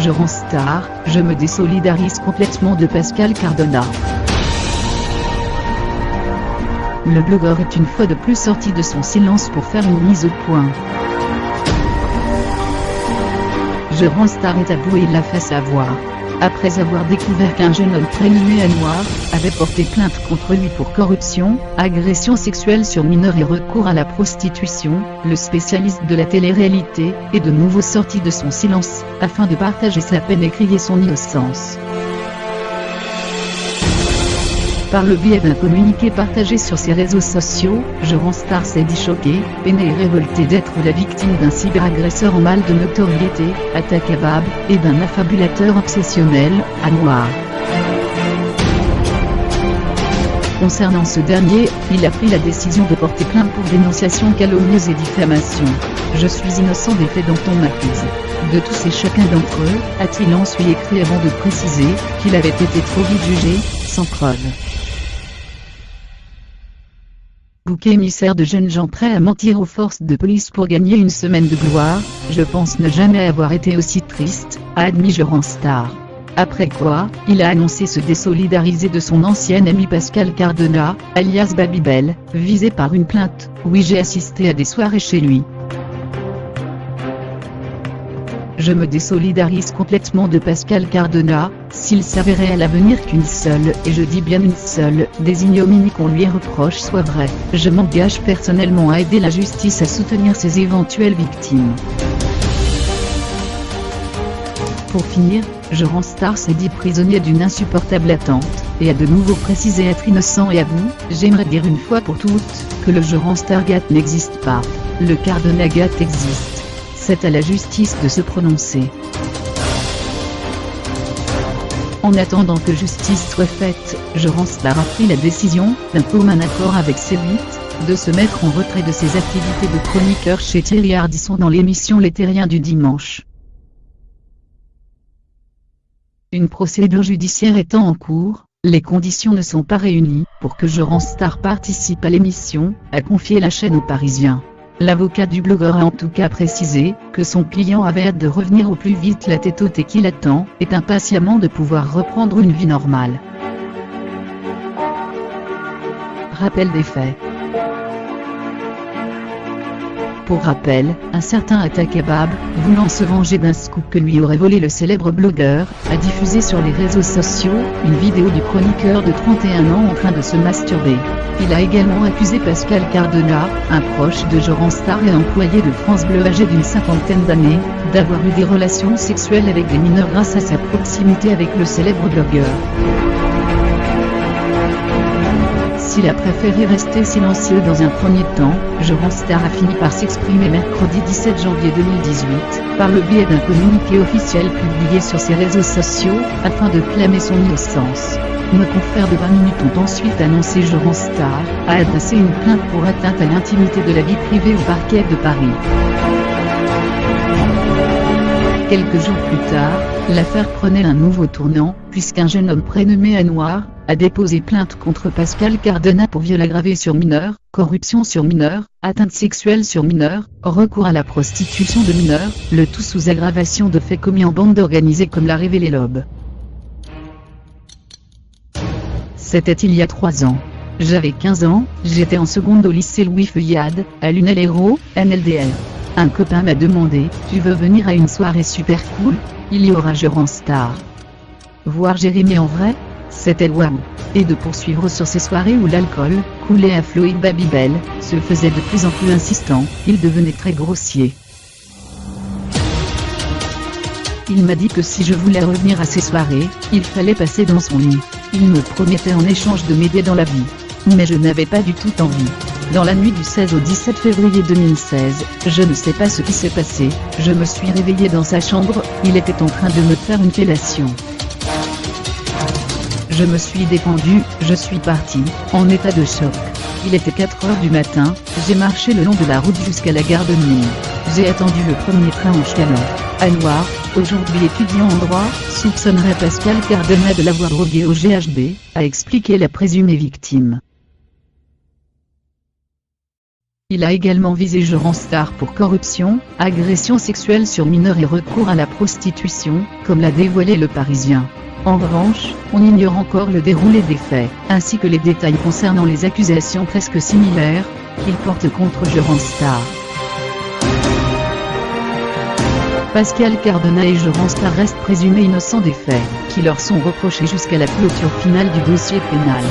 Je rends star, je me désolidarise complètement de Pascal Cardona. Le blogueur est une fois de plus sorti de son silence pour faire une mise au point. Je rends star est avoué, il l'a fait savoir. Après avoir découvert qu'un jeune homme prénommé Anouar avait porté plainte contre lui pour corruption, agression sexuelle sur mineur et recours à la prostitution, le spécialiste de la télé-réalité est de nouveau sorti de son silence, afin de partager sa peine et crier son innocence. Par le biais d'un communiqué partagé sur ses réseaux sociaux, Je rends star s'est dit choqué, peiné et révolté d'être la victime d'un cyberagresseur en mal de notoriété, Atta Kebab, et d'un affabulateur obsessionnel, Anouar. Concernant ce dernier, il a pris la décision de porter plainte pour dénonciation calomnieuse et diffamation. Je suis innocent des faits dont on m'accuse. De tous et chacun d'entre eux, a-t-il ensuite écrit avant de préciser qu'il avait été trop vite jugé, sans preuve. Bouc émissaire de jeunes gens prêts à mentir aux forces de police pour gagner une semaine de gloire, je pense ne jamais avoir été aussi triste, a admis Je rends star. Après quoi, il a annoncé se désolidariser de son ancien ami Pascal Cardona, alias Babybel, visé par une plainte. Oui, j'ai assisté à des soirées chez lui. Je me désolidarise complètement de Pascal Cardona, s'il s'avérait à l'avenir qu'une seule, et je dis bien une seule, des ignominies qu'on lui reproche soit vraie, je m'engage personnellement à aider la justice à soutenir ses éventuelles victimes. Pour finir, Je rends star s'est dit prisonnier d'une insupportable attente, et a de nouveau précisé être innocent et avoue, j'aimerais dire une fois pour toutes, que le Je rends star gate n'existe pas. Le Cardona gate existe. C'est à la justice de se prononcer. En attendant que justice soit faite, Je rends star a pris la décision, d'un commun accord avec C8, de se mettre en retrait de ses activités de chroniqueur chez Thierry Ardisson dans l'émission Les Terriens du dimanche. Une procédure judiciaire étant en cours, les conditions ne sont pas réunies pour que Je rends star participe à l'émission, a confié la chaîne aux Parisiens. L'avocat du blogueur a en tout cas précisé que son client avait hâte de revenir au plus vite la tête haute et qu'il attend, est impatiemment de pouvoir reprendre une vie normale. Rappel des faits. Pour rappel, un certain Atta Kebab, voulant se venger d'un scoop que lui aurait volé le célèbre blogueur, a diffusé sur les réseaux sociaux une vidéo du chroniqueur de 31 ans en train de se masturber. Il a également accusé Pascal Cardona, un proche de Je rends star et employé de France Bleu âgé d'une cinquantaine d'années, d'avoir eu des relations sexuelles avec des mineurs grâce à sa proximité avec le célèbre blogueur. S'il a préféré rester silencieux dans un premier temps, Je rends star a fini par s'exprimer mercredi 17 janvier 2018, par le biais d'un communiqué officiel publié sur ses réseaux sociaux, afin de clamer son innocence. Nos confrères de 20 minutes ont ensuite annoncé Je rends star a adressé une plainte pour atteinte à l'intimité de la vie privée au parquet de Paris. Quelques jours plus tard, l'affaire prenait un nouveau tournant, puisqu'un jeune homme prénommé Anouar a déposé plainte contre Pascal Cardona pour viol aggravé sur mineur, corruption sur mineur, atteinte sexuelle sur mineur, recours à la prostitution de mineurs, le tout sous aggravation de faits commis en bande organisée comme l'a révélé l'Aube. C'était il y a 3 ans. J'avais 15 ans, j'étais en seconde au lycée Louis Feuillade, à Lunel-Hérault, NLDR. Un copain m'a demandé « Tu veux venir à une soirée super cool? Il y aura Je rends star. Voir Jérémy en vrai? C'était waouh !» Et de poursuivre sur ces soirées où l'alcool coulait à flot et Babybel se faisait de plus en plus insistant, il devenait très grossier. Il m'a dit que si je voulais revenir à ces soirées, il fallait passer dans son lit. Il me promettait en échange de m'aider dans la vie. Mais je n'avais pas du tout envie. Dans la nuit du 16 au 17 février 2016, je ne sais pas ce qui s'est passé, je me suis réveillé dans sa chambre, il était en train de me faire une fellation. Je me suis défendu, je suis parti, en état de choc. Il était 4 heures du matin, j'ai marché le long de la route jusqu'à la gare de Nîmes. J'ai attendu le premier train en chialant. Anouar, aujourd'hui étudiant en droit, soupçonnerait Pascal Cardona de l'avoir drogué au GHB, a expliqué la présumée victime. Il a également visé Joran Star pour corruption, agression sexuelle sur mineurs et recours à la prostitution, comme l'a dévoilé Le Parisien. En revanche, on ignore encore le déroulé des faits, ainsi que les détails concernant les accusations presque similaires qu'il porte contre Joran Star. Pascal Cardona et Joran Star restent présumés innocents des faits qui leur sont reprochés jusqu'à la clôture finale du dossier pénal.